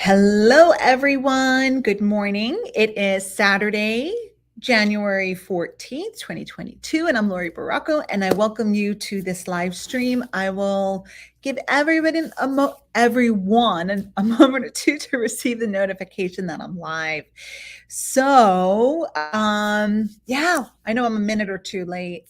Hello, everyone. Good morning. It is Saturday, January 14th, 2022, and I'm Laurie Baracco, and I welcome you to this live stream. I will give everyone a moment or two to receive the notification that I'm live. So, yeah, I know I'm a minute or two late.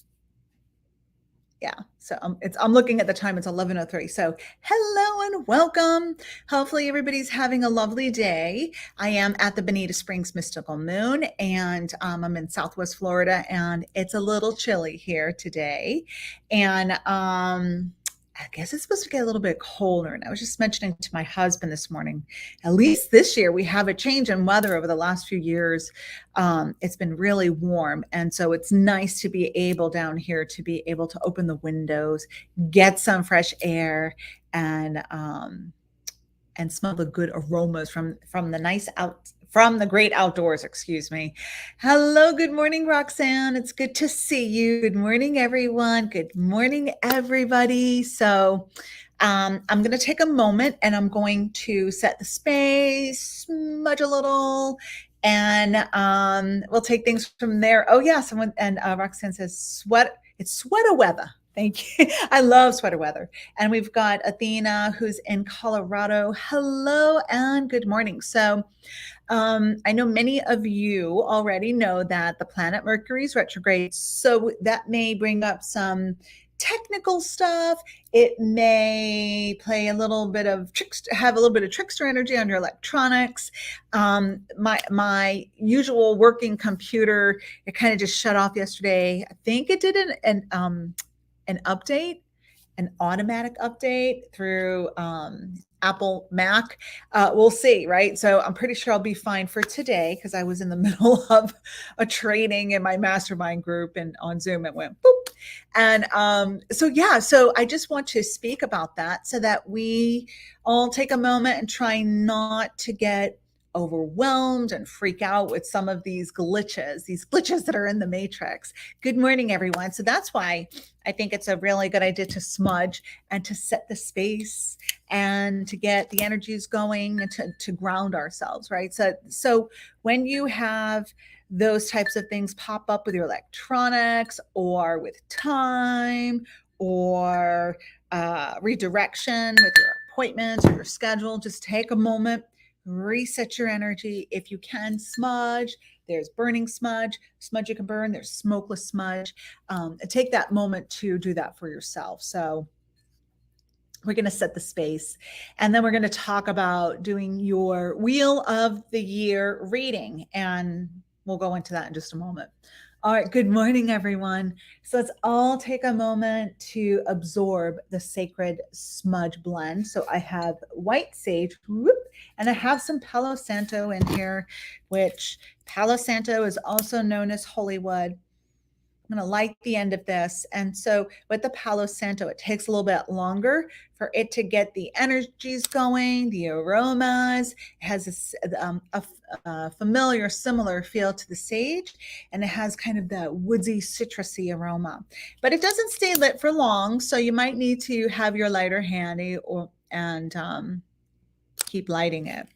Yeah, so I'm looking at the time. It's 11:03. So hello and welcome. Hopefully everybody's having a lovely day. I am at the Bonita Springs Mystical Moon, and I'm in Southwest Florida, and it's a little chilly here today. And I guess it's supposed to get a little bit colder. And I was just mentioning to my husband this morning, at least this year, we have a change in weather over the last few years. It's been really warm. And so it's nice to be able down here to be able to open the windows, get some fresh air, and smell the good aromas from the great outdoors, excuse me. Hello, good morning, Roxanne. It's good to see you. Good morning, everyone. Good morning, everybody. So I'm going to take a moment and I'm going to set the space, smudge a little, and we'll take things from there. Oh, yeah, someone, and Roxanne says, it's sweater weather. Thank you. I love sweater weather. And we've got Athena who's in Colorado. Hello and good morning. So I know many of you already know that the planet Mercury is retrograde. So that may bring up some technical stuff. It may play a little bit of have a little bit of trickster energy on your electronics. My usual working computer, it kind of just shut off yesterday. I think it did an update, an automatic update through Apple Mac. We'll see, right? So I'm pretty sure I'll be fine for today because I was in the middle of a training in my mastermind group, and on Zoom it went boop. And so I just want to speak about that so that we all take a moment and try not to get overwhelmed and freak out with some of these glitches that are in the matrix. Good morning, everyone. So that's why I think it's a really good idea to smudge and to set the space and to get the energies going and to ground ourselves, right? So when you have those types of things pop up with your electronics or with time or redirection with your appointments or your schedule, just take a moment, reset your energy. If you can, smudge. There's burning smudge you can burn. There's smokeless smudge. Take that moment to do that for yourself. So we're going to set the space, and then we're going to talk about doing your Wheel of the Year reading, and we'll go into that in just a moment. All right, good morning, everyone. So let's all take a moment to absorb the sacred smudge blend. So I have white sage, and I have some Palo Santo in here, which Palo Santo is also known as holy wood. I'm going to light the end of this. And so with the Palo Santo, it takes a little bit longer for it to get the energies going, the aromas. It has a familiar, similar feel to the sage, and it has kind of that woodsy, citrusy aroma. But it doesn't stay lit for long, so you might need to have your lighter handy and keep lighting it.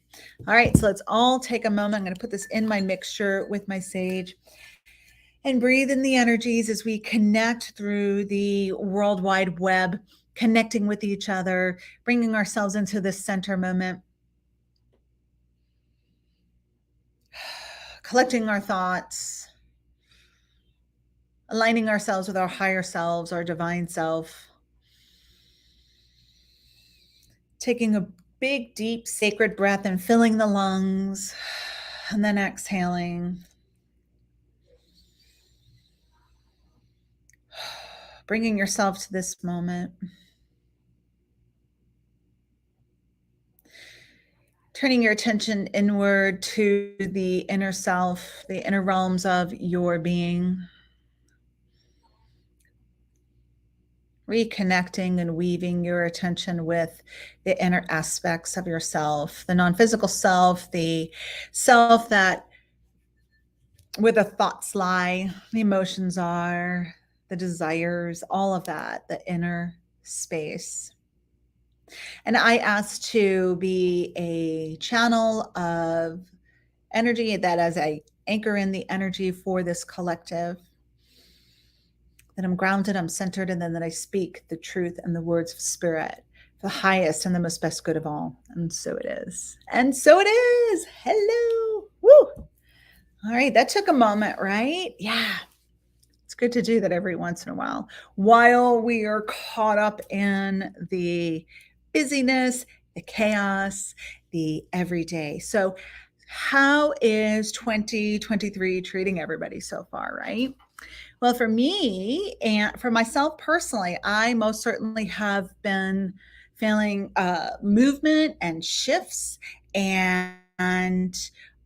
All right, so let's all take a moment. I'm going to put this in my mixture with my sage. And breathe in the energies as we connect through the World Wide Web, connecting with each other, bringing ourselves into this center moment, collecting our thoughts, aligning ourselves with our higher selves, our divine self, taking a big, deep, sacred breath and filling the lungs, and then exhaling. Bringing yourself to this moment. Turning your attention inward to the inner self, the inner realms of your being. Reconnecting and weaving your attention with the inner aspects of yourself, the non-physical self, the self that where the thoughts lie, the emotions are, the desires, all of that, the inner space. And I asked to be a channel of energy that as I anchor in the energy for this collective, that I'm grounded, I'm centered, and then that I speak the truth and the words of spirit, the highest and the most best good of all. And so it is. And so it is. Hello. Woo. All right. That took a moment, right? Yeah. It's good to do that every once in a while we are caught up in the busyness, the chaos, the everyday. So, how is 2023 treating everybody so far, right? Well, for me and for myself personally, I most certainly have been feeling movement and shifts, and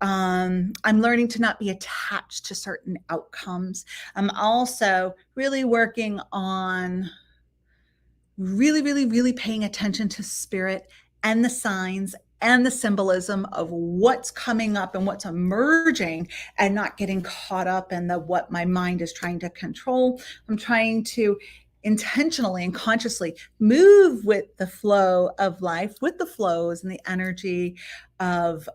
I'm learning to not be attached to certain outcomes. I'm also really working on really paying attention to spirit and the signs and the symbolism of what's coming up and what's emerging, and not getting caught up in the what my mind is trying to control. I'm trying to intentionally and consciously move with the flow of life, with the flows and the energy of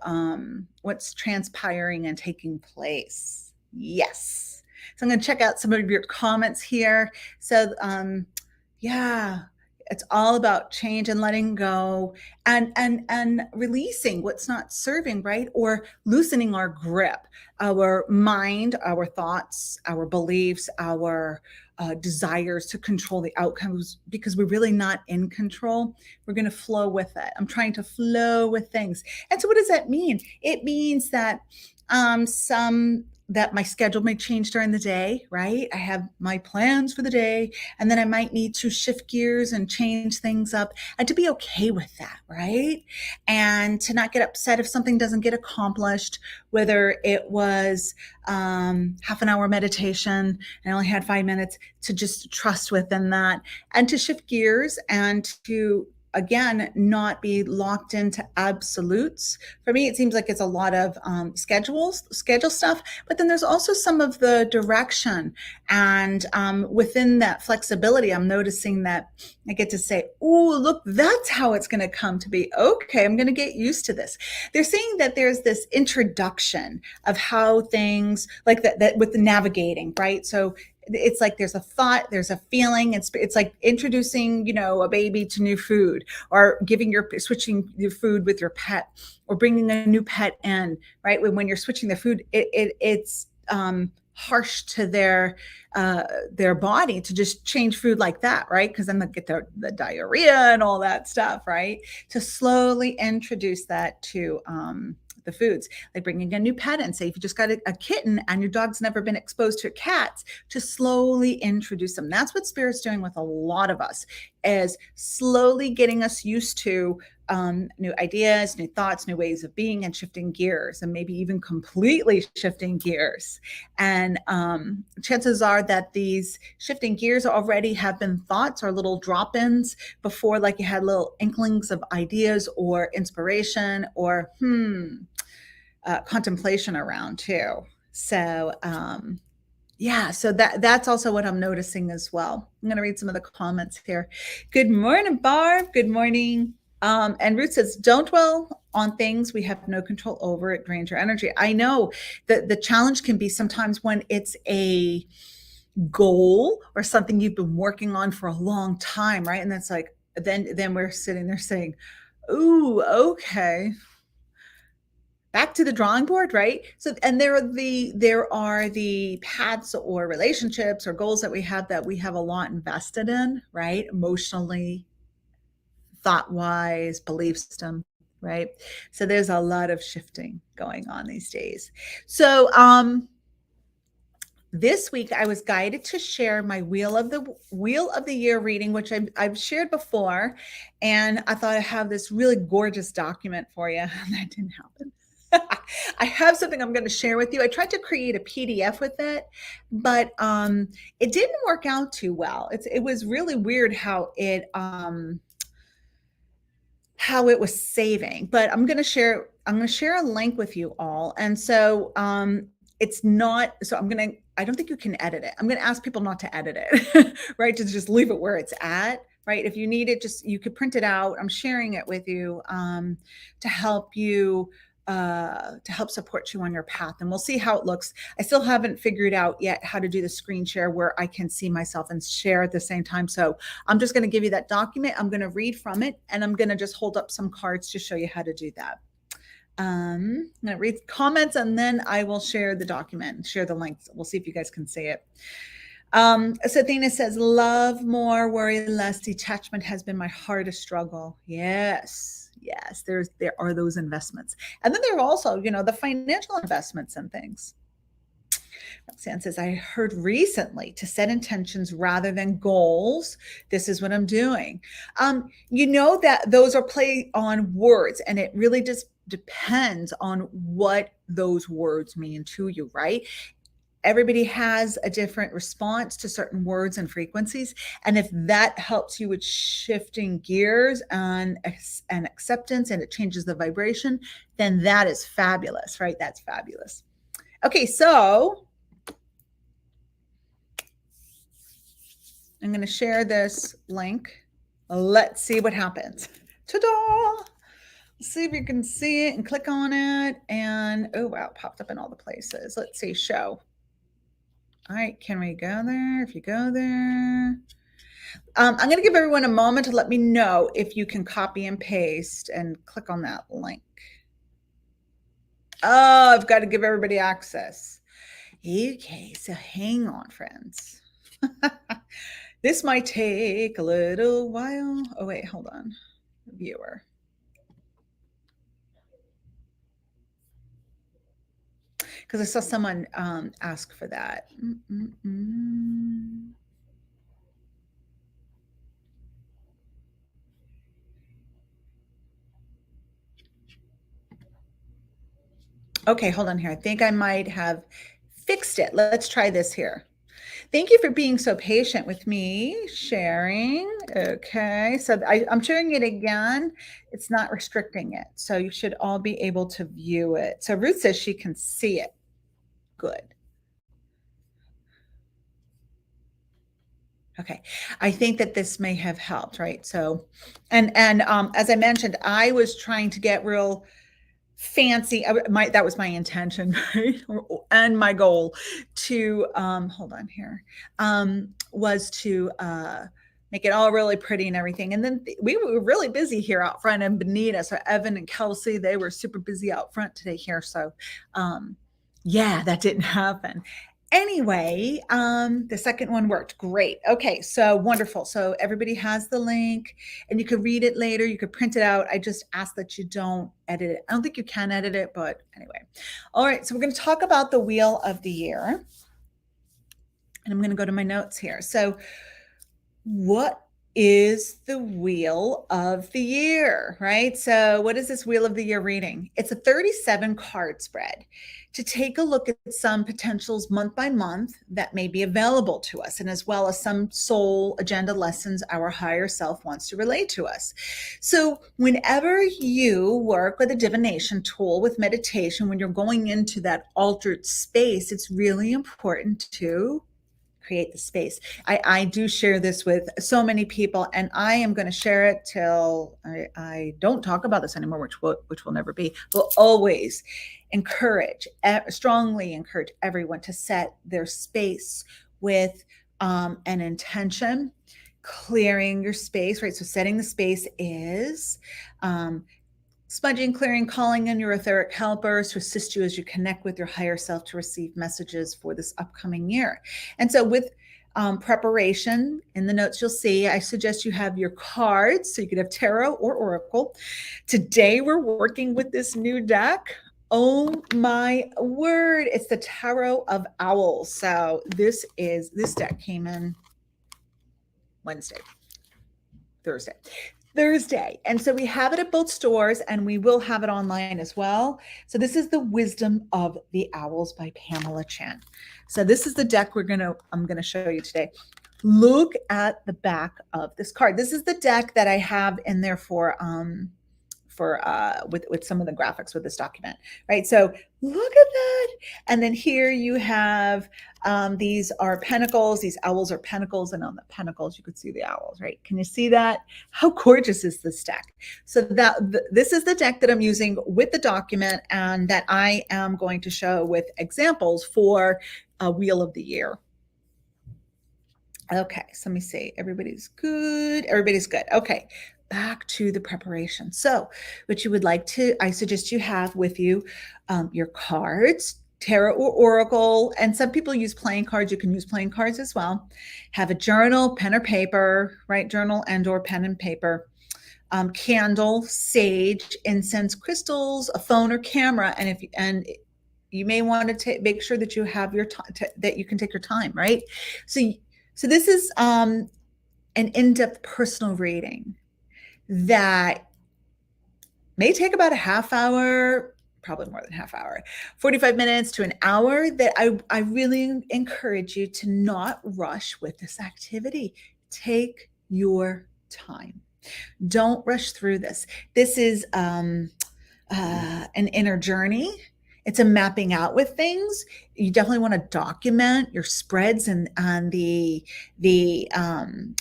what's transpiring and taking place. Yes. So I'm going to check out some of your comments here. So yeah, it's all about change and letting go, and releasing what's not serving, right? Or loosening our grip, our mind, our thoughts, our beliefs, our desires to control the outcomes, because we're really not in control. We're going to flow with it. I'm trying to flow with things. And so what does that mean? It means that some that my schedule may change during the day, right? I have my plans for the day, and then I might need to shift gears and change things up, and to be okay with that, right? And to not get upset if something doesn't get accomplished, whether it was half an hour meditation and I only had 5 minutes, to just trust within that, and to shift gears, and to again not be locked into absolutes. For me, it seems like it's a lot of schedule stuff, but then there's also some of the direction, and within that flexibility, I'm noticing that I get to say, oh, look, that's how it's going to come to be. Okay, I'm going to get used to this. They're saying that there's this introduction of how things like that with the navigating, right? So it's like there's a thought, there's a feeling. It's like introducing, a baby to new food, or switching your food with your pet, or bringing a new pet in, right? When you're switching the food, it's harsh to their body to just change food like that, right? Because then they get the diarrhea and all that stuff, right? To slowly introduce that to the foods, like bringing a new pet in. Say if you just got a kitten and your dog's never been exposed to cats, to slowly introduce them. That's what Spirit's doing with a lot of us, is slowly getting us used to new ideas, new thoughts, new ways of being, and shifting gears, and maybe even completely shifting gears. And chances are that these shifting gears already have been thoughts or little drop-ins before, like you had little inklings of ideas or inspiration or contemplation around too. So yeah, so that's also what I'm noticing as well. I'm going to read some of the comments here. Good morning, Barb. Good morning. And Ruth says, don't dwell on things we have no control over. It drains your energy. I know that the challenge can be sometimes when it's a goal or something you've been working on for a long time, right? And that's like, then we're sitting there saying, ooh, okay, back to the drawing board, right? So, and there are the paths or relationships or goals that we have a lot invested in, right? Emotionally, thought wise, belief system, right? So there's a lot of shifting going on these days. So this week I was guided to share my wheel of the year reading, which I've shared before, and I thought I have this really gorgeous document for you. That didn't happen. I have something I'm going to share with you. I tried to create a PDF with it, but it didn't work out too well. It was really weird how it was saving. But I'm going to share a link with you all. And so it's not, so I don't think you can edit it. I'm going to ask people not to edit it, right? To just leave it where it's at. right? If you need it, just you could print it out. I'm sharing it with you to help you to help support you on your path. And we'll see how it looks. I still haven't figured out yet how to do the screen share where I can see myself and share at the same time. So I'm just going to give you that document. I'm going to read from it, and I'm going to just hold up some cards to show you how to do that. I'm going to read comments, and then I will share the document, share the links. We'll see if you guys can see it. Sathina says, love more, worry less. Detachment has been my hardest struggle. Yes, yes, there are those investments. And then there are also, the financial investments and things. Roxanne says, I heard recently to set intentions rather than goals. This is what I'm doing. That those are play on words, and it really just depends on what those words mean to you, right? Everybody has a different response to certain words and frequencies. And if that helps you with shifting gears and acceptance, and it changes the vibration, then that is fabulous, right? That's fabulous. Okay, so I'm going to share this link. Let's see what happens. Ta-da! Let's see if you can see it and click on it. And oh, wow, it popped up in all the places. Let's see, show. All right, can we go there? If you go there, I'm going to give everyone a moment to let me know if you can copy and paste and click on that link. Oh, I've got to give everybody access. Okay, so hang on, friends. This might take a little while. Oh, wait, hold on. Viewer. Because I saw someone ask for that. Okay, hold on here. I think I might have fixed it. Let's try this here. Thank you for being so patient with me, sharing. Okay, so I'm sharing it again. It's not restricting it. So you should all be able to view it. So Ruth says she can see it. Good. Okay, I think that this may have helped, right? So, and as I mentioned, I was trying to get real fancy. That was my intention, right? And my goal to hold on here was to make it all really pretty and everything. And then we were really busy here out front, and Benita, so Evan and Kelsey, they were super busy out front today here. So yeah, that didn't happen. Anyway, the second one worked great. Okay, so wonderful. So everybody has the link, and you could read it later. You could print it out. I just ask that you don't edit it. I don't think you can edit it, but anyway. All right, so we're going to talk about the wheel of the year. And I'm going to go to my notes here. So what is the wheel of the year, right? So what is this wheel of the year reading? It's a 37 card spread to take a look at some potentials month by month that may be available to us, and as well as some soul agenda lessons our higher self wants to relay to us. So whenever you work with a divination tool, with meditation, when you're going into that altered space, it's really important to create the space. I do share this with so many people, and I am going to share it till I don't talk about this anymore, which will never be. We'll always strongly encourage everyone to set their space with an intention, clearing your space, right? So setting the space is smudging, clearing, calling in your etheric helpers to assist you as you connect with your higher self to receive messages for this upcoming year. And so with preparation, in the notes you'll see, I suggest you have your cards, so you could have tarot or oracle. Today we're working with this new deck. Oh my word, it's the Tarot of Owls. So this deck came in Thursday. And so we have it at both stores, and we will have it online as well. So this is the Wisdom of the Owls by Pamela Chen. So this is the deck I'm going to show you today. Look at the back of this card. This is the deck that I have in there for with some of the graphics with this document, right? So look at that. And then here you have these are pentacles. These owls are pentacles, and on the pentacles you could see the owls, right? Can you see that? How gorgeous is this deck? So this is the deck that I'm using with the document, and that I am going to show with examples for a Wheel of the Year. Okay, so let me see. Everybody's good. Everybody's good. Okay, back to the preparation. So, what you would like to, I suggest you have with you your cards, tarot or oracle, and some people use playing cards. You can use playing cards as well. Have a journal, pen or paper, right? Journal and or pen and paper. Candle, sage, incense, crystals, a phone or camera, and you may want to make sure that you have your time, that you can take your time, right? So this is an in-depth personal reading that may take about a half hour, probably more than half hour, 45 minutes to an hour, that I really encourage you to not rush with this activity. Take your time. Don't rush through this. This is an inner journey. It's a mapping out with things. You definitely want to document your spreads and the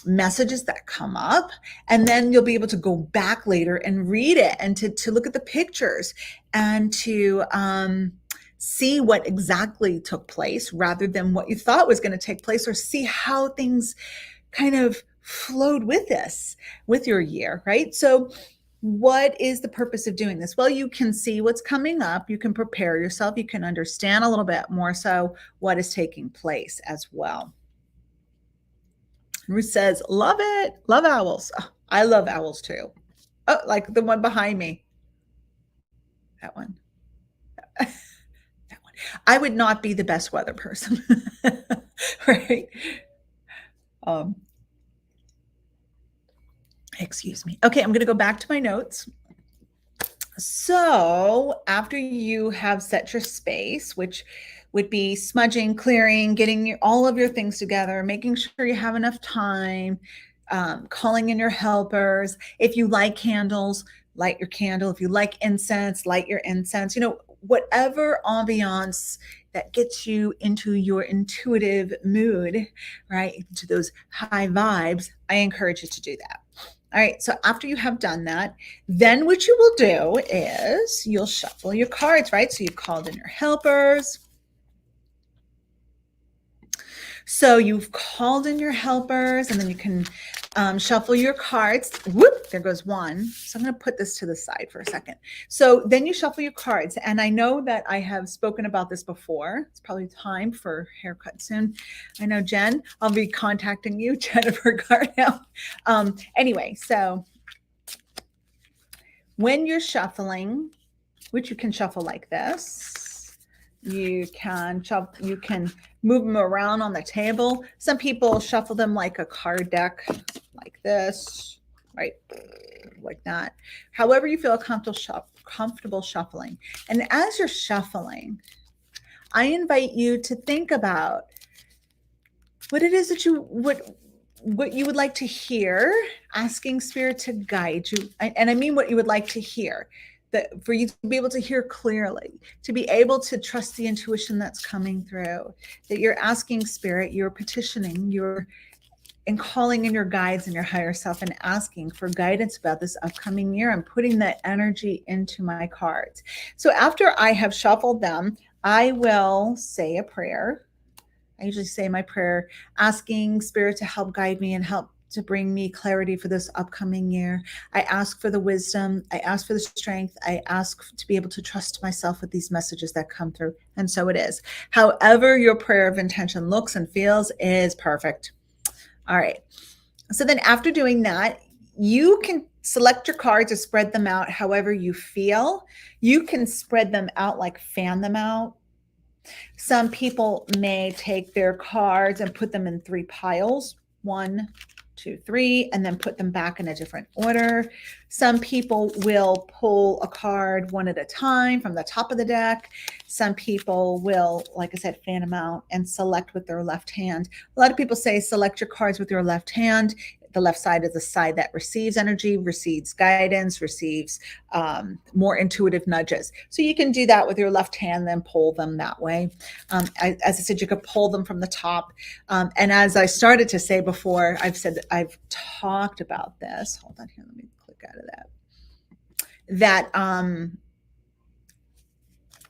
messages that come up, and then you'll be able to go back later and read it, and to look at the pictures, and to see what exactly took place rather than what you thought was going to take place, or see how things kind of flowed with this, with your year, right? So what is the purpose of doing this? Well, you can see what's coming up. You can prepare yourself. You can understand a little bit more so what is taking place as well. Ruth says, love it. Love owls. Oh, I love owls too. Oh, like the one behind me. That one. That one. I would not be the best weather person, right? Excuse me. Okay, I'm going to go back to my notes. So after you have set your space, which would be smudging, clearing, getting all of your things together, making sure you have enough time, calling in your helpers. If you like candles, light your candle. If you like incense, light your incense. Whatever ambiance that gets you into your intuitive mood, right? Into those high vibes, I encourage you to do that. All right, so after you have done that, then what you will do is you'll shuffle your cards, right? So you've called in your helpers. So you've called in your helpers, and then you can shuffle your cards. Whoop, there goes one. So I'm going to put this to the side for a second. So then you shuffle your cards. And I know that I have spoken about this before. It's probably time for haircut soon. I know, Jen, I'll be contacting you, Jennifer Garnell. Anyway, so when you're shuffling, which you can shuffle like this, you can move them around on the table. Some people shuffle them like a card deck, like this, right? Like that. However you feel comfortable shuffling. And as you're shuffling, I invite you to think about what it is that what you would like to hear, asking Spirit to guide you. And I mean what you would like to hear. That for you to be able to hear clearly, to be able to trust the intuition that's coming through, that you're asking Spirit, you're petitioning, and calling in your guides and your higher self and asking for guidance about this upcoming year. I'm putting that energy into my cards. So after I have shuffled them, I will say a prayer. I usually say my prayer, asking Spirit to help guide me and help to bring me clarity for this upcoming year. I ask for the wisdom. I ask for the strength. I ask to be able to trust myself with these messages that come through. And so it is. However your prayer of intention looks and feels is perfect. All right. So then after doing that, you can select your cards or spread them out however you feel. You can spread them out, like fan them out. Some people may take their cards and put them in 3 piles. 1, 2, 3, and then put them back in a different order. Some people will pull a card one at a time from the top of the deck. Some people will, like I said, fan them out and select with their left hand. A lot of people say select your cards with your left hand. the left side is the side that receives energy, receives guidance, receives more intuitive nudges. So you can do that with your left hand, then pull them that way. As I said, you could pull them from the top. And as I started to say before, I've said that I've talked about this. Hold on here, let me click out of that.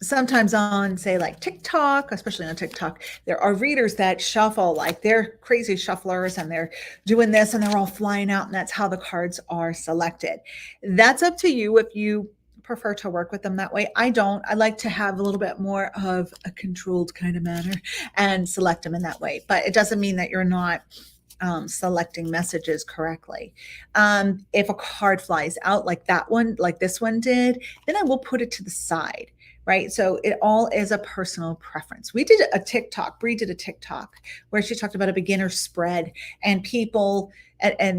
Sometimes on, say, like TikTok, especially on TikTok, there are readers that shuffle, like they're crazy shufflers and they're doing this and they're all flying out, and that's how the cards are selected. That's up to you if you prefer to work with them that way. I don't. I like to have a little bit more of a controlled kind of manner and select them in that way. But it doesn't mean that you're not selecting messages correctly. If a card flies out like that one, like this one did, then I will put it to the side. Right. So it all is a personal preference. We did a TikTok, Bree did a TikTok where she talked about a beginner spread, and people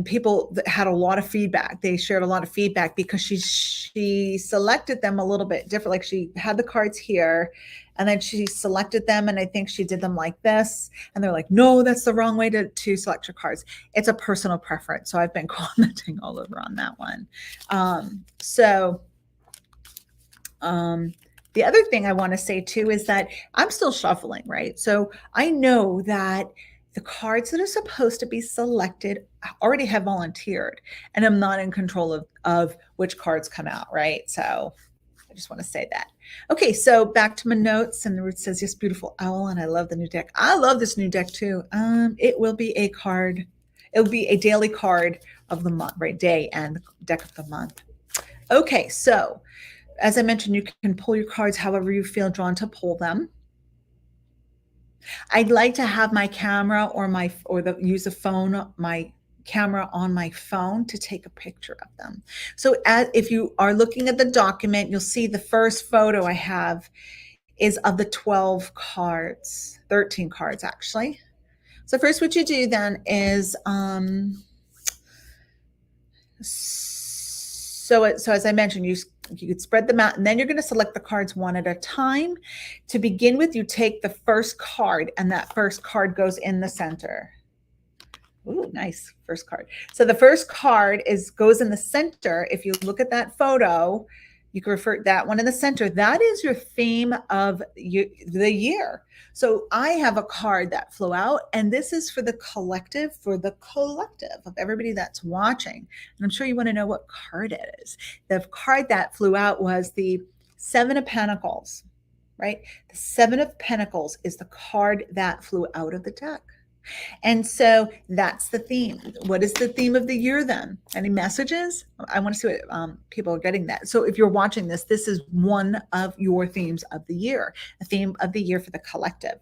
people had a lot of feedback. They shared a lot of feedback because she selected them a little bit different. Like she had the cards here and then she selected them. And I think she did them like this. And they're like, no, that's the wrong way to select your cards. It's a personal preference. So I've been commenting all over on that one. The other thing I want to say too is that I'm still shuffling, right? So I know that the cards that are supposed to be selected already have volunteered, and I'm not in control of which cards come out, right? So I just want to say that. Okay, so back to my notes, and it says, yes, beautiful owl, and I love the new deck. I love this new deck too. It will be a card. It'll be a daily card of the month, right? Day and deck of the month. Okay, so as I mentioned, you can pull your cards however you feel drawn to pull them. I'd like to have my camera use a phone, my camera on my phone to take a picture of them. So if you are looking at the document, you'll see the first photo I have is of the 12 cards, 13 cards actually. So first what you do then is so as I mentioned, you could spread them out, and then you're going to select the cards one at a time. To begin with, you take the first card, and that first card goes in the center. Ooh, nice first card. So the first card goes in the center. If you look at that photo, you can refer to that one in the center. That is your theme of the year. So I have a card that flew out, and this is for the collective of everybody that's watching. And I'm sure you want to know what card it is. The card that flew out was the Seven of Pentacles, right? The Seven of Pentacles is the card that flew out of the deck. And so that's the theme. What is the theme of the year then? Any messages? I want to see what people are getting that. So if you're watching this, this is one of your themes of the year, a theme of the year for the collective.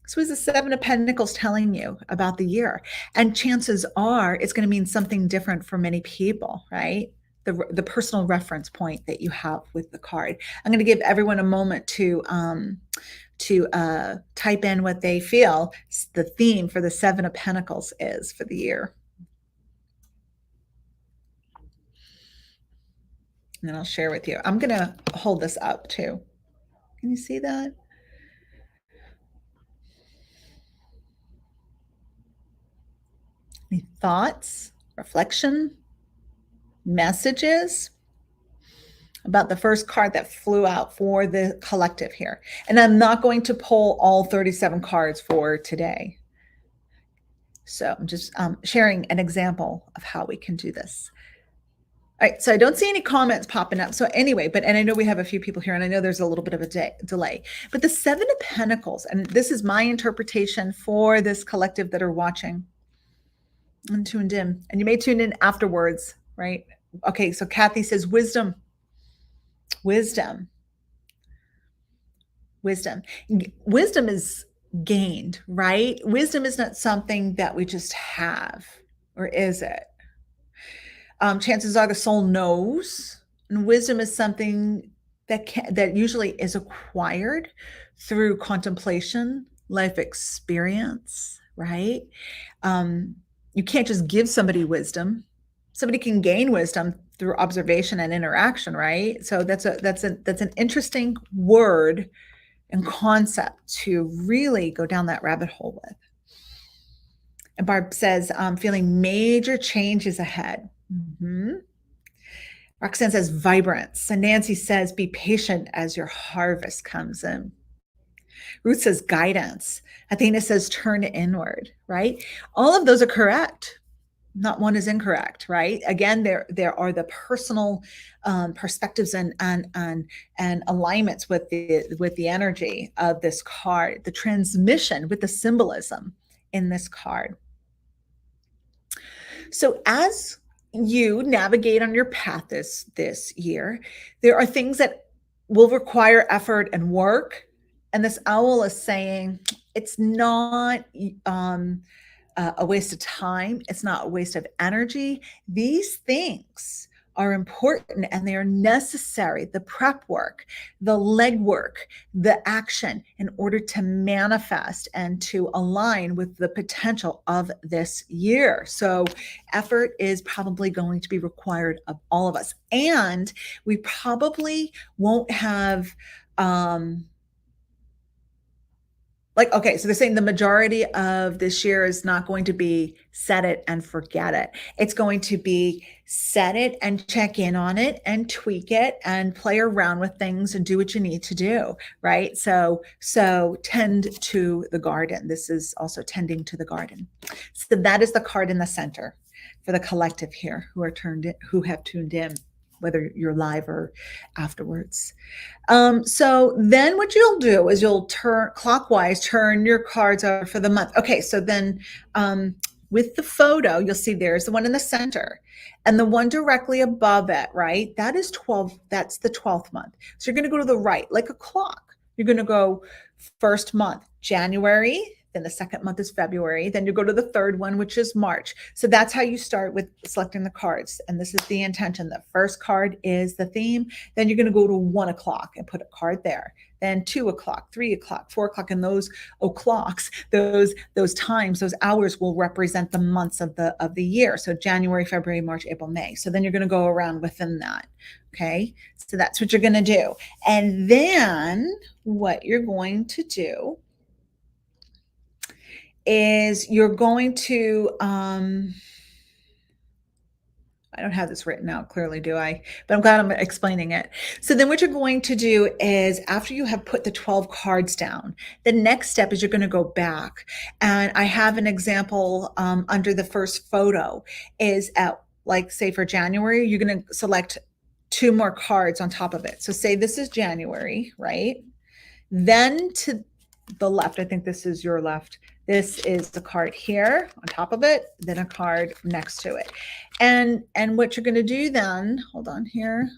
So is the Seven of Pentacles telling you about the year? And chances are it's going to mean something different for many people, right? The personal reference point that you have with the card. I'm going to give everyone a moment to type in what they feel the theme for the Seven of Pentacles is for the year. And then I'll share with you. I'm going to hold this up too. Can you see that? Any thoughts, reflection, messages about the first card that flew out for the collective here? And I'm not going to pull all 37 cards for today. So I'm just sharing an example of how we can do this. All right, so I don't see any comments popping up. So anyway, and I know we have a few people here, and I know there's a little bit of a delay, but the Seven of Pentacles, and this is my interpretation for this collective that are watching and tuned in, and you may tune in afterwards, right? Okay, so Kathy says wisdom. Wisdom is gained, right? Wisdom is not something that we just have, or is it? Chances are the soul knows, and wisdom is something that usually is acquired through contemplation, life experience, right? You can't just give somebody wisdom. Somebody can gain wisdom through observation and interaction, right? So that's an interesting word and concept to really go down that rabbit hole with. And Barb says, feeling major changes ahead. Mhm. Roxanne says vibrance. And Nancy says, be patient as your harvest comes in. Ruth says guidance. Athena says turn inward, right? All of those are correct. Not one is incorrect, right? Again, there are the personal perspectives and alignments with the energy of this card, the transmission with the symbolism in this card. So as you navigate on your path this year, there are things that will require effort and work. And this owl is saying it's not a waste of time. It's not a waste of energy. These things are important and they are necessary. The prep work, the legwork, the action in order to manifest and to align with the potential of this year. So effort is probably going to be required of all of us. And we probably won't have, okay, so they're saying the majority of this year is not going to be set it and forget it. It's going to be set it and check in on it and tweak it and play around with things and do what you need to do, right? So tend to the garden. This is also tending to the garden. So that is the card in the center for the collective here who have tuned in, whether you're live or afterwards. So then what you'll do is you'll turn your cards over for the month. Okay, so then with the photo, you'll see there's the one in the center and the one directly above it, right? That is 12. That's the 12th month. So you're going to go to the right, like a clock. You're going to go first month, January. Then the second month is February. Then you go to the third one, which is March. So that's how you start with selecting the cards. And this is the intention. The first card is the theme. Then you're going to go to 1 o'clock and put a card there. Then 2 o'clock, 3 o'clock, 4 o'clock, and those o'clocks, those times, those hours will represent the months of the year. So January, February, March, April, May. So then you're going to go around within that. Okay. So that's what you're going to do. And then what you're going to do is you're going to, I don't have this written out clearly, do I? But I'm glad I'm explaining it. So then what you're going to do is after you have put the 12 cards down, the next step is you're going to go back. And I have an example under the first photo is at, like, say for January, you're going to select 2 more cards on top of it. So say this is January, right? Then to the left, I think this is your left. This is the card here on top of it, then a card next to it. And what you're going to do then, hold on here.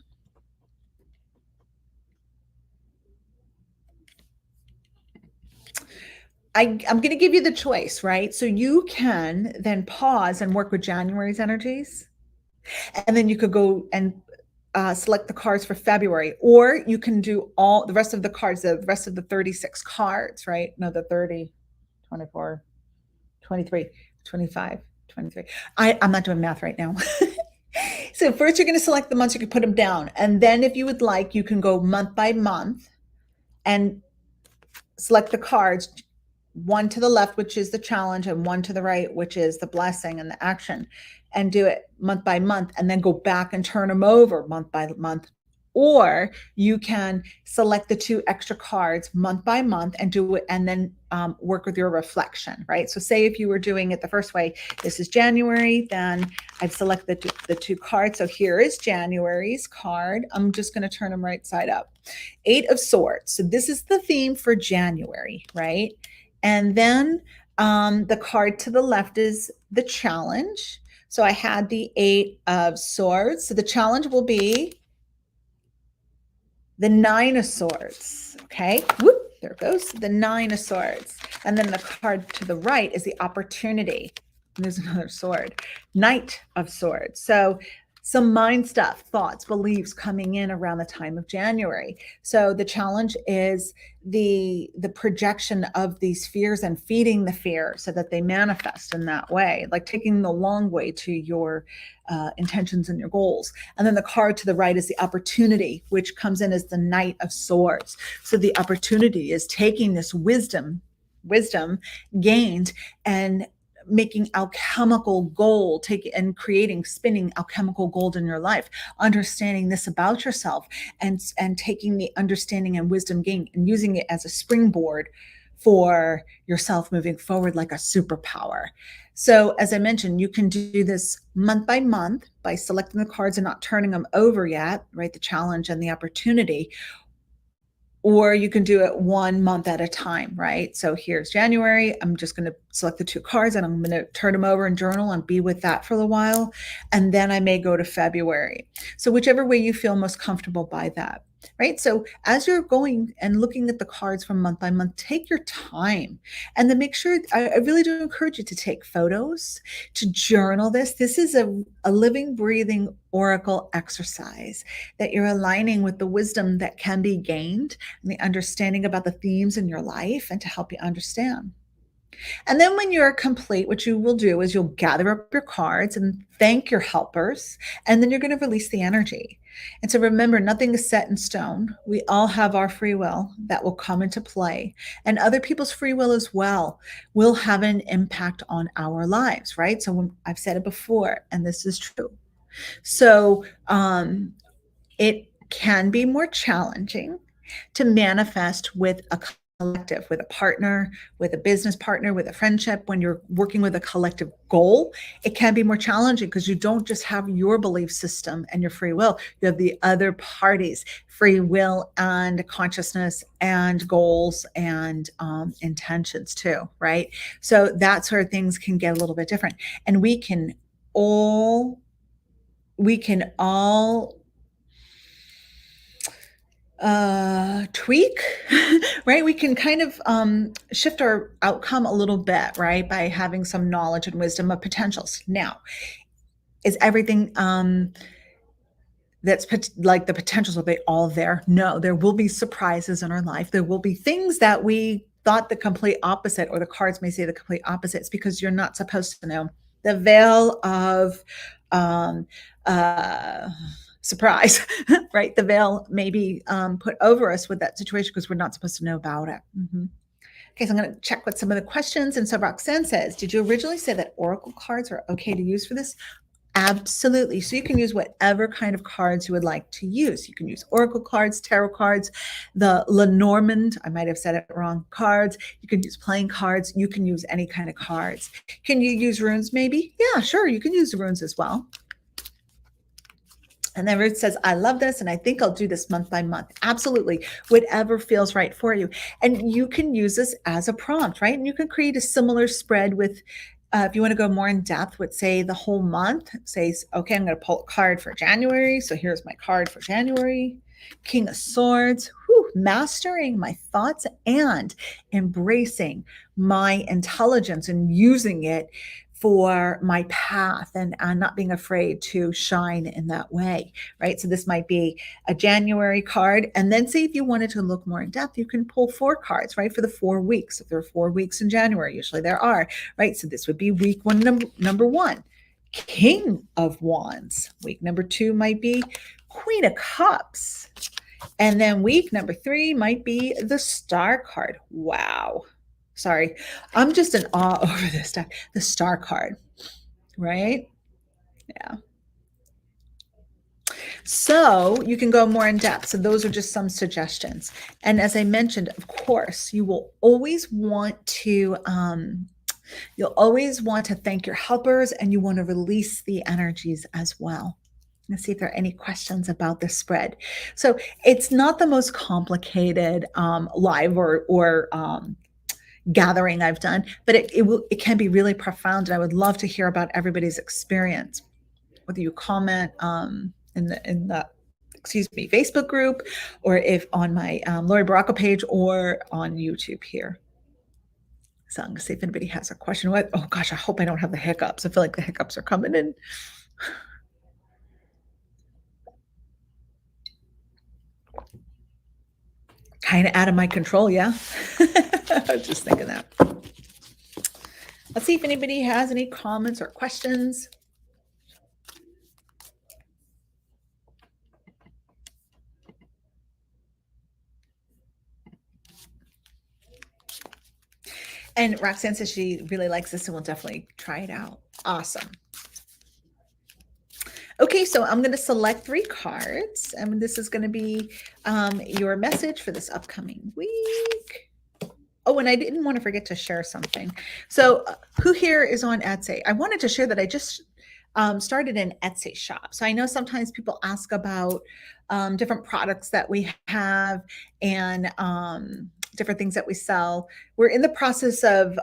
I'm going to give you the choice, right? So you can then pause and work with January's energies. And then you could go and select the cards for February, or you can do all the rest of the cards, the rest of the 36 cards, right? No, the 30, 24, 23, 25, 23. I'm not doing math right now. So first you're going to select the months, you can put them down. And then if you would like, you can go month by month and select the cards, one to the left, which is the challenge, and one to the right, which is the blessing and the action, and do it month by month, and then go back and turn them over month by month. Or you can select the 2 extra cards month by month and do it, and then work with your reflection, right? So say if you were doing it the first way, this is January, then I've selected the 2 cards. So here is January's card. I'm just going to turn them right side up. 8 of Swords. So this is the theme for January, right? And then the card to the left is the challenge. So I had the 8 of Swords. So the challenge will be the 9 of Swords. Okay. Whoop, there it goes. The 9 of Swords. And then the card to the right is the opportunity. And there's another sword. Knight of Swords. So some mind stuff, thoughts, beliefs coming in around the time of January. So the challenge is the projection of these fears and feeding the fear so that they manifest in that way, like taking the long way to your intentions and your goals. And then the card to the right is the opportunity, which comes in as the Knight of Swords. So the opportunity is taking this wisdom gained and making alchemical gold, and creating, spinning alchemical gold in your life, understanding this about yourself, and taking the understanding and wisdom gained and using it as a springboard for yourself moving forward like a superpower. So, as I mentioned, you can do this month by month by selecting the cards and not turning them over yet, right? The challenge and the opportunity. Or you can do it 1 month at a time, right? So here's January. I'm just going to select the 2 cards and I'm going to turn them over and journal and be with that for a while. And then I may go to February. So whichever way you feel most comfortable by that, right? So as you're going and looking at the cards from month by month, take your time and then make sure, I really do encourage you to take photos, to journal this. This is a living, breathing oracle exercise that you're aligning with the wisdom that can be gained and the understanding about the themes in your life and to help you understand. And then when you're complete, what you will do is you'll gather up your cards and thank your helpers, and then you're going to release the energy. And so remember, nothing is set in stone. We all have our free will that will come into play, and other people's free will as well will have an impact on our lives, right? So I've said it before, and this is true. So it can be more challenging to manifest with a collective, with a partner, with a business partner, with a friendship. When you're working with a collective goal, it can be more challenging because you don't just have your belief system and your free will. You have the other party's free will and consciousness and goals and intentions too, right? So that's where things can get a little bit different. And all we can all tweak, right? We can kind of shift our outcome a little bit, right? By having some knowledge and wisdom of potentials. Now, is everything that's like the potentials, are they all there? No, there will be surprises in our life. There will be things that we thought the complete opposite, or the cards may say the complete opposite. It's because you're not supposed to know. The veil of uh, surprise, right? The veil may be put over us with that situation because we're not supposed to know about it. Mm-hmm. Okay, so I'm going to check what some of the questions. And so Roxanne says, did you originally say that oracle cards are okay to use for this? Absolutely. So you can use whatever kind of cards you would like to use. You can use oracle cards, tarot cards, the Lenormand, I might have said it wrong, cards. You can use playing cards. You can use any kind of cards. Can you use runes maybe? Yeah, sure. You can use runes as well. And then Ruth says, I love this, and I think I'll do this month by month. Absolutely. Whatever feels right for you. And you can use this as a prompt, right? And you can create a similar spread with, if you want to go more in depth with, say, the whole month, say, okay, I'm going to pull a card for January. So here's my card for January. King of Swords, mastering my thoughts and embracing my intelligence and using it for my path, and not being afraid to shine in that way, right? So this might be a January card. And then say if you wanted to look more in depth, you can pull 4 cards, right? For the 4 weeks. If there are 4 weeks in January, usually there are, right? So this would be week 1, number 1, King of Wands. Week number 2 might be Queen of Cups. And then week number 3 might be the Star card. Wow. Sorry, I'm just in awe over this deck. The Star card, right? Yeah. So you can go more in depth. So those are just some suggestions. And as I mentioned, of course, you will always want to thank your helpers, and you want to release the energies as well. Let's see if there are any questions about this spread. So it's not the most complicated live or gathering I've done, but it can be really profound. And I would love to hear about everybody's experience, whether you comment in the Facebook group, or if on my Laurie Baracco page, or on YouTube here. So I'm gonna see if anybody has a question. Oh gosh, I hope I don't have the hiccups. I feel like the hiccups are coming in. Kind of out of my control, yeah. I was just thinking that. Let's see if anybody has any comments or questions. And Roxanne says she really likes this and will definitely try it out. Awesome. Okay, so I'm going to select 3 cards, and this is going to be your message for this upcoming week. Oh, and I didn't want to forget to share something. So, who here is on Etsy? I wanted to share that I just started an Etsy shop. So I know sometimes people ask about different products that we have and different things that we sell. We're in the process of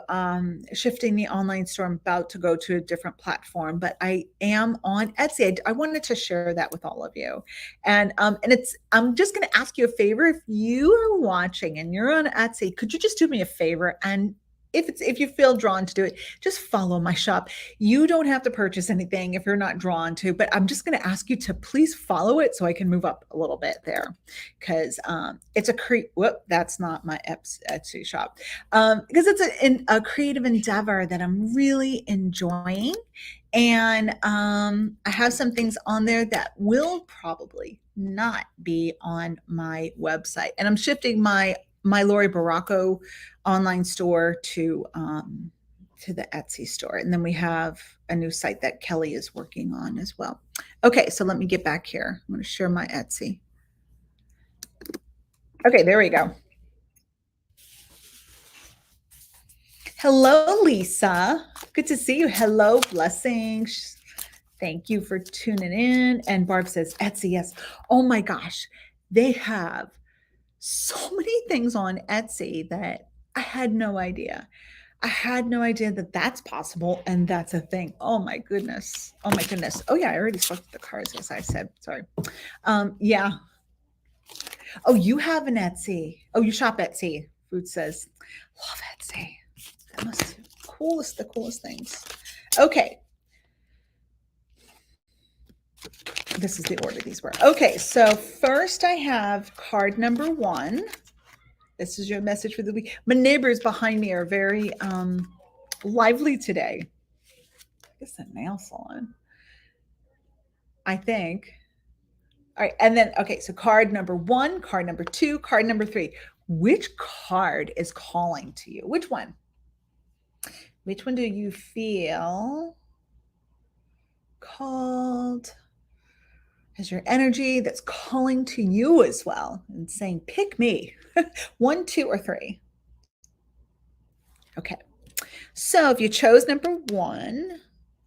shifting the online store. I'm about to go to a different platform, but I am on Etsy. I wanted to share that with all of you. And it's I'm just going to ask you a favor. If you are watching and you're on Etsy, could you just do me a favor and if you feel drawn to do it, just follow my shop. You don't have to purchase anything if you're not drawn to, but I'm just going to ask you to please follow it so I can move up a little bit there because it's that's not my Etsy shop because it's a creative endeavor that I'm really enjoying. And I have some things on there that will probably not be on my website. And I'm shifting my Laurie Baracco online store to the Etsy store. And then we have a new site that Kelly is working on as well. Okay, so let me get back here. I'm going to share my Etsy. Okay, there we go. Hello, Lisa. Good to see you. Hello, blessings. Thank you for tuning in. And Barb says, Etsy, yes. Oh my gosh, they have so many things on Etsy that I had no idea. I had no idea that that's possible and that's a thing. Oh my goodness. Oh my goodness. Oh yeah, I already selected the cards as I said. Sorry. Yeah. Oh, you have an Etsy. Oh, you shop Etsy. Food says, love Etsy. That must be the coolest things. Okay. This is the order these were. Okay, so first I have card number 1. This is your message for the week. My neighbors behind me are very lively today. It's a nail salon, I think. All right, and then, okay, so card number 1, card number 2, card number 3. Which card is calling to you? Which one? Which one do you feel called? Has your energy that's calling to you as well and saying, pick me? 1, 2, or 3? Okay. So if you chose number 1,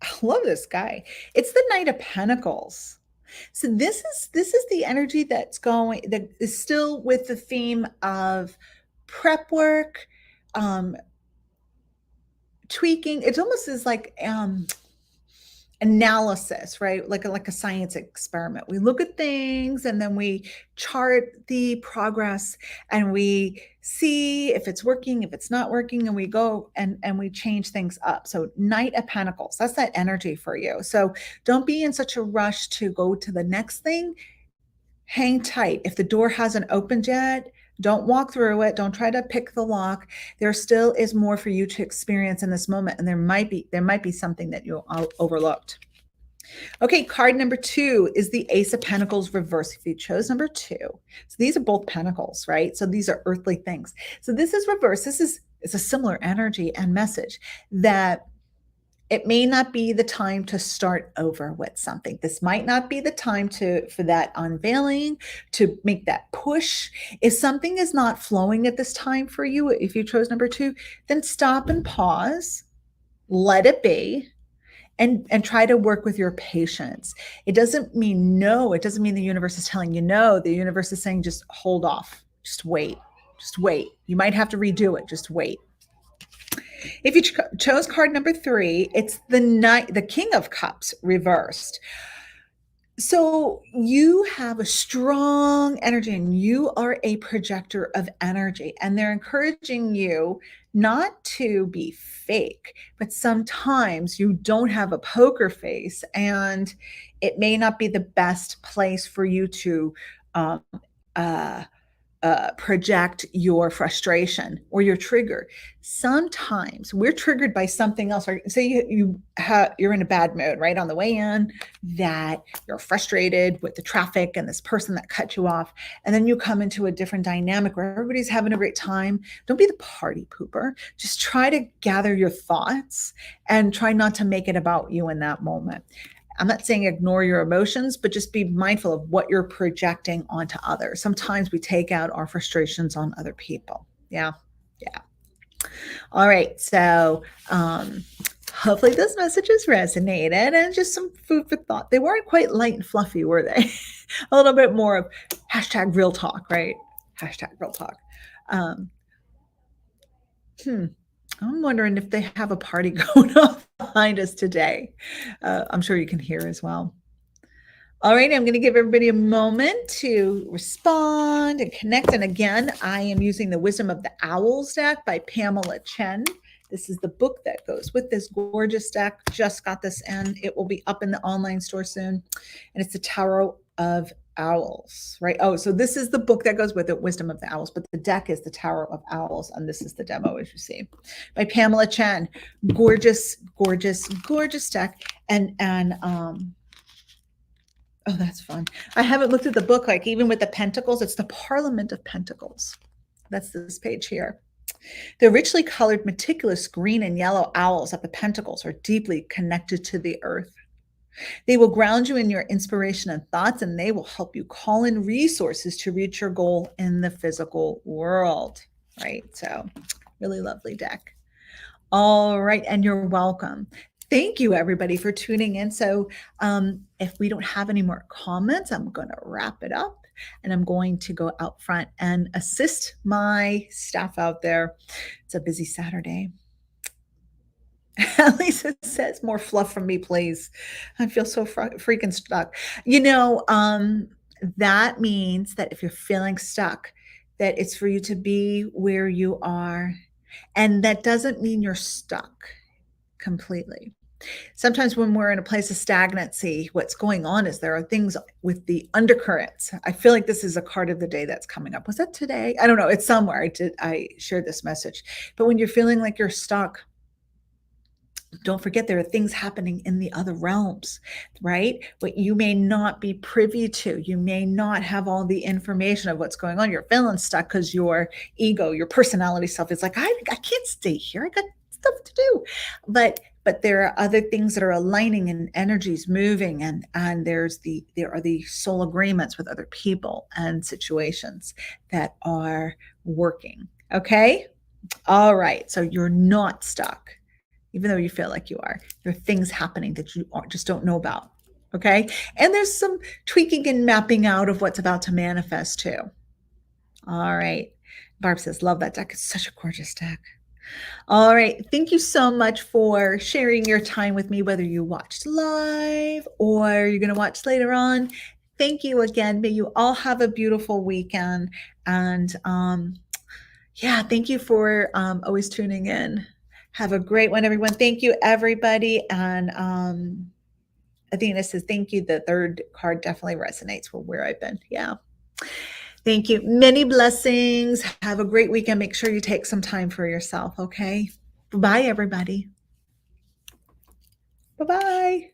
I love this guy. It's the Knight of Pentacles. So this is the energy that is still with the theme of prep work, tweaking. It almost is like analysis, right? Like a science experiment. We look at things and then we chart the progress and we see if it's working, if it's not working, and we go and we change things up. So Knight of Pentacles, that's that energy for you. So don't be in such a rush to go to the next thing. Hang tight. If the door hasn't opened yet, don't walk through it. Don't try to pick the lock. There still is more for you to experience in this moment, and there might be something that you overlooked. Okay, card number 2 is the Ace of Pentacles reverse. If you chose number 2, so these are both pentacles, right? So these are earthly things. So this is reverse. It's a similar energy and message that it may not be the time to start over with something. This might not be the time for that unveiling, to make that push. If something is not flowing at this time for you, if you chose number 2, then stop and pause, let it be, and try to work with your patience. It doesn't mean no. It doesn't mean the universe is telling you no. The universe is saying just hold off. Just wait. Just wait. You might have to redo it. Just wait. If you chose card number 3, it's the King of Cups reversed. So you have a strong energy and you are a projector of energy, and they're encouraging you not to be fake, but sometimes you don't have a poker face and it may not be the best place for you to um, uh, project your frustration or your trigger. Sometimes we're triggered by something else. Right? Say you're in a bad mood, right? On the way in, that you're frustrated with the traffic and this person that cut you off. And then you come into a different dynamic where everybody's having a great time. Don't be the party pooper. Just try to gather your thoughts and try not to make it about you in that moment. I'm not saying ignore your emotions, but just be mindful of what you're projecting onto others. Sometimes we take out our frustrations on other people. Yeah. Yeah. All right. So, hopefully those messages resonated and just some food for thought. They weren't quite light and fluffy, were they? A little bit more of hashtag real talk, right? Hashtag real talk. Um, I'm wondering if they have a party going on behind us today. I'm sure you can hear as well. All right, I'm going to give everybody a moment to respond and connect. And again, I am using the Wisdom of the Owls deck by Pamela Chen. This is the book that goes with this gorgeous deck. Just got this in. It will be up in the online store soon. And it's the Tarot of Owls, right? Oh, so this is the book that goes with it, Wisdom of the Owls, but the deck is the Tarot of Owls, and this is the demo, as you see, by Pamela Chen. Gorgeous, gorgeous, gorgeous deck. Oh, that's fun. I haven't looked at the book, like even with the pentacles, it's the Parliament of Pentacles. That's this page here. The richly colored, meticulous green and yellow owls of the pentacles are deeply connected to the earth. They will ground you in your inspiration and thoughts, and they will help you call in resources to reach your goal in the physical world, right? So really lovely deck. All right, and you're welcome. Thank you, everybody, for tuning in. So if we don't have any more comments, I'm going to wrap it up, and I'm going to go out front and assist my staff out there. It's a busy Saturday. Lisa says, more fluff from me, please. I feel so freaking stuck. That means that if you're feeling stuck, that it's for you to be where you are. And that doesn't mean you're stuck completely. Sometimes when we're in a place of stagnancy, what's going on is there are things with the undercurrents. I feel like this is a card of the day that's coming up. Was that today? I don't know. It's somewhere. I shared this message. But when you're feeling like you're stuck, don't forget there are things happening in the other realms, right? What you may not be privy to. You may not have all the information of what's going on. You're feeling stuck because your ego, your personality self is like, I can't stay here. I got stuff to do. But there are other things that are aligning and energies moving, and there are the soul agreements with other people and situations that are working. Okay? All right. So you're not stuck. Even though you feel like you are, there are things happening that you just don't know about. Okay. And there's some tweaking and mapping out of what's about to manifest too. All right. Barb says, love that deck. It's such a gorgeous deck. All right. Thank you so much for sharing your time with me, whether you watched live or you're going to watch later on. Thank you again. May you all have a beautiful weekend. And yeah, thank you for always tuning in. Have a great one, everyone. Thank you, everybody. And Athena says, thank you. The third card definitely resonates with where I've been. Yeah. Thank you. Many blessings. Have a great weekend. Make sure you take some time for yourself. Okay. Bye, everybody. Bye-bye.